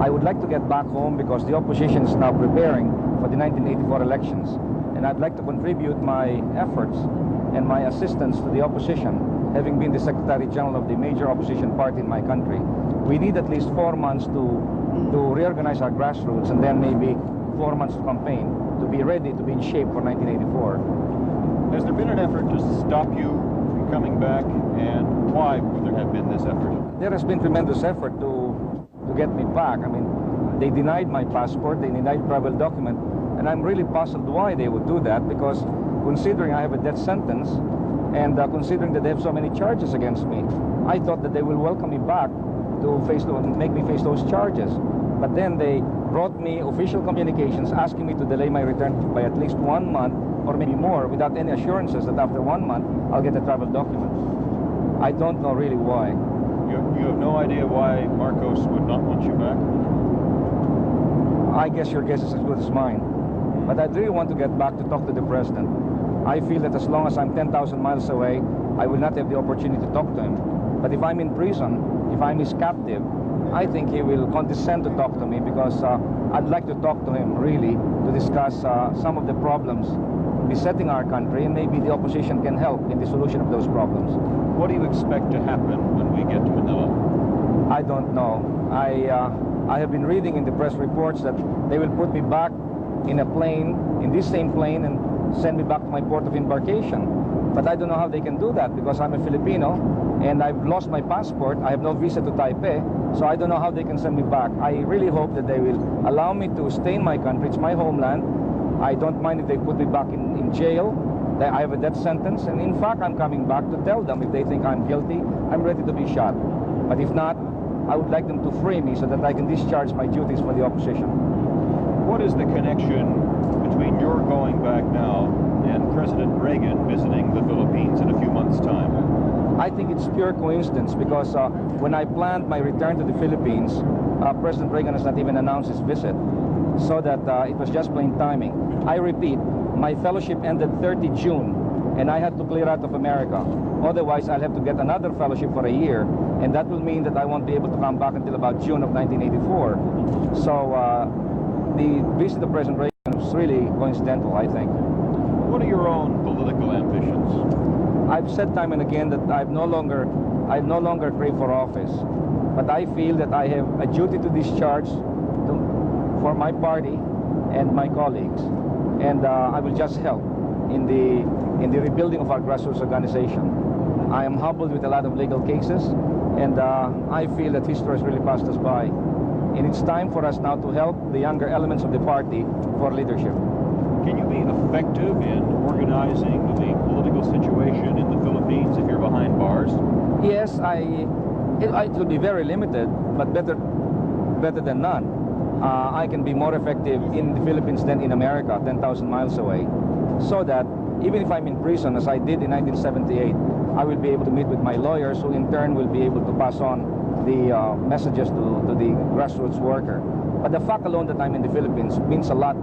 I would like to get back home because the opposition is now preparing for the 1984 elections. And I'd like to contribute my efforts and my assistance to the opposition, having been the Secretary General of the major opposition party in my country. We need at least 4 months to reorganize our grassroots, and then maybe 4 months to campaign, to be ready to be in shape for 1984. Has there been an effort to stop you from coming back, and why would there have been this effort? There has been tremendous effort to get me back. I mean, they denied my passport, they denied travel document, and I'm really puzzled why they would do that, because considering I have a death sentence, and considering that they have so many charges against me, I thought that they will welcome me back to make me face those charges. But then they brought me official communications asking me to delay my return by at least 1 month or maybe more, without any assurances that after 1 month I'll get a travel document. I don't know really why. You have no idea why Marcos would not want you back? I guess your guess is as good as mine. But I really want to get back to talk to the president. I feel that as long as I'm 10,000 miles away, I will not have the opportunity to talk to him. But if I'm in prison, if I'm his captive, I think he will condescend to talk to me, because I'd like to talk to him really to discuss some of the problems besetting our country, and maybe the opposition can help in the solution of those problems. What do you expect to happen when we get to Manila? I don't know. I have been reading in the press reports that they will put me back in a plane, in this same plane, and send me back to my port of embarkation. But I don't know how they can do that, because I'm a Filipino and I've lost my passport. I have no visa to Taipei, so I don't know how they can send me back. I really hope that they will allow me to stay in my country. It's my homeland. I don't mind if they put me back in jail. I have a death sentence, and in fact I'm coming back to tell them if they think I'm guilty, I'm ready to be shot. But if not, I would like them to free me so that I can discharge my duties for the opposition. What is the connection between your going back now and President Reagan visiting the Philippines in a few months' time? I think it's pure coincidence, because when I planned my return to the Philippines, President Reagan has not even announced his visit, so that it was just plain timing. I repeat, my fellowship ended 30 June, and I had to clear out of America. Otherwise, I'll have to get another fellowship for a year, and that will mean that I won't be able to come back until about June of 1984. So the visit of President Reagan was really coincidental, I think. What are your own political ambitions? I've said time and again that I no longer crave for office, but I feel that I have a duty to discharge for my party and my colleagues, and I will just help in the rebuilding of our grassroots organization. I am humbled with a lot of legal cases, and I feel that history has really passed us by, and it's time for us now to help the younger elements of the party for leadership. Can you be effective in organizing the political situation in the Philippines if you're behind bars? Yes, it will be very limited, but better than none. I can be more effective in the Philippines than in America, 10,000 miles away, so that even if I'm in prison, as I did in 1978, I will be able to meet with my lawyers, who in turn will be able to pass on the messages to the grassroots worker. But the fact alone that I'm in the Philippines means a lot,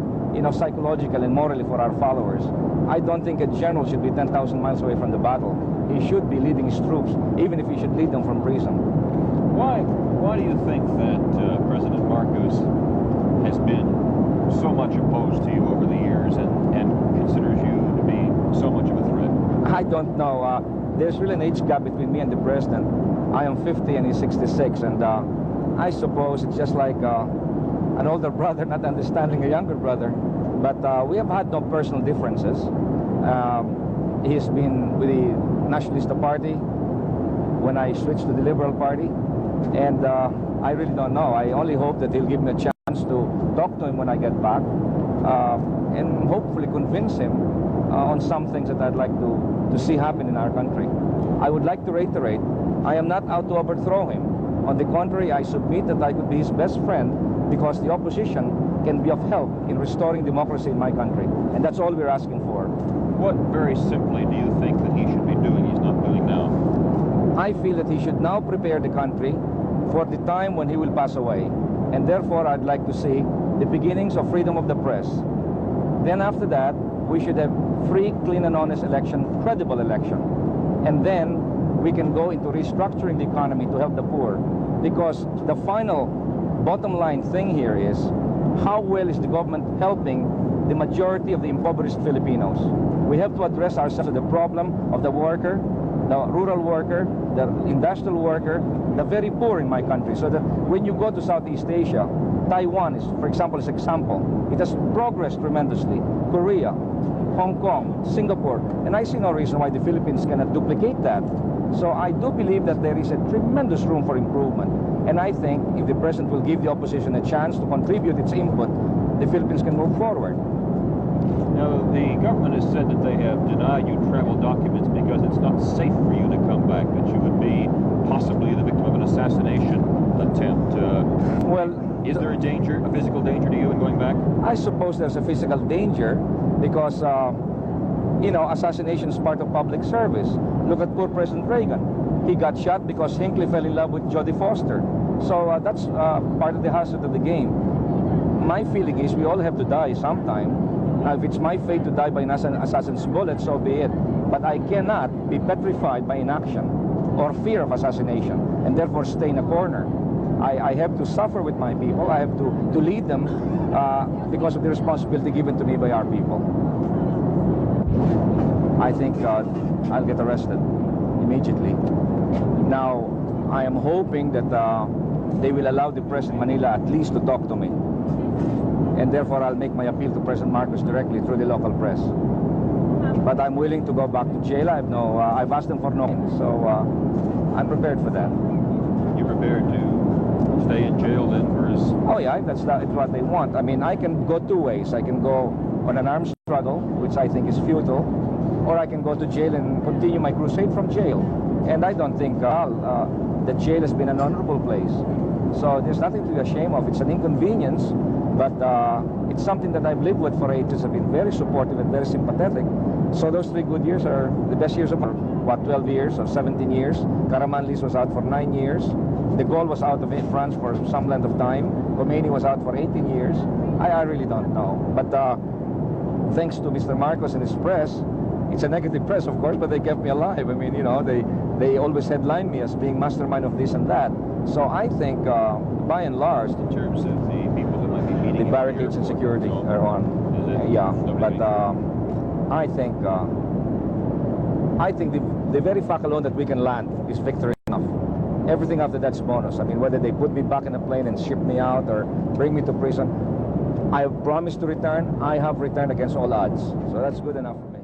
psychologically and morally for our followers. I don't think a general should be 10,000 miles away from the battle. He should be leading his troops, even if he should lead them from prison. Why do you think that President Marcos has been so much opposed to you over the years and considers you to be so much of a threat? I don't know. There's really an age gap between me and the president. I am 50 and he's 66, and I suppose it's just like an older brother not understanding a younger brother. But we have had no personal differences. He's been with the Nationalista Party when I switched to the Liberal Party, and I really don't know. I only hope that he'll give me a chance to talk to him when I get back, and hopefully convince him on some things that I'd like to see happen in our country. I would like to reiterate, I am not out to overthrow him. On the contrary, I submit that I could be his best friend, because the opposition can be of help in restoring democracy in my country, and that's all we're asking for. What, very simply, do you think that he should be doing he's not doing now? I feel that he should now prepare the country for the time when he will pass away, and therefore I'd like to see the beginnings of freedom of the press. Then after that, we should have free, clean and honest election, credible election, and then we can go into restructuring the economy to help the poor, because the final bottom line thing here is, how well is the government helping the majority of the impoverished Filipinos? We have to address ourselves to the problem of the worker, the rural worker, the industrial worker, the very poor in my country. So that when you go to Southeast Asia, Taiwan is, for example, is example. It has progressed tremendously. Korea, Hong Kong, Singapore, and I see no reason why the Philippines cannot duplicate that. So I do believe that there is a tremendous room for improvement. And I think if the president will give the opposition a chance to contribute its input, the Philippines can move forward. Now, the government has said that they have denied you travel documents because it's not safe for you to come back, that you would be possibly the victim of an assassination attempt. Well, is there a danger, a physical danger to you in going back? I suppose there's a physical danger because, you know, assassination is part of public service. Look at poor President Reagan. He got shot because Hinckley fell in love with Jodie Foster. So that's part of the hazard of the game. My feeling is we all have to die sometime. If it's my fate to die by an assassin's bullet, so be it. But I cannot be petrified by inaction or fear of assassination and therefore stay in a corner. I have to suffer with my people. I have to lead them because of the responsibility given to me by our people. I think I'll get arrested immediately. Now, I am hoping that they will allow the press in Manila at least to talk to me. And therefore, I'll make my appeal to President Marcos directly through the local press. But I'm willing to go back to jail. I've asked them for no, so I'm prepared for that. You're prepared to stay in jail then for his... Oh yeah, it's what they want. I mean, I can go two ways. I can go on an armed struggle, which I think is futile, or I can go to jail and continue my crusade from jail. And I don't think the jail has been an honorable place. So there's nothing to be ashamed of. It's an inconvenience, but it's something that I've lived with for ages. I've been very supportive and very sympathetic. So those 3 good years are the best years of my life. 12 years or 17 years. Karamanlis was out for 9 years. De Gaulle was out of France for some length of time. Khomeini was out for 18 years. I really don't know. But thanks to Mr. Marcos and his press, it's a negative press, of course, but they kept me alive. I mean, you know, they always headline me as being mastermind of this and that. So I think, by and large, in terms of the people that might be meeting, the barricades and security are on. Yeah, but I think the very fact alone that we can land is victory enough. Everything after that's bonus. I mean, whether they put me back in a plane and ship me out or bring me to prison, I have promised to return. I have returned against all odds. So that's good enough for me.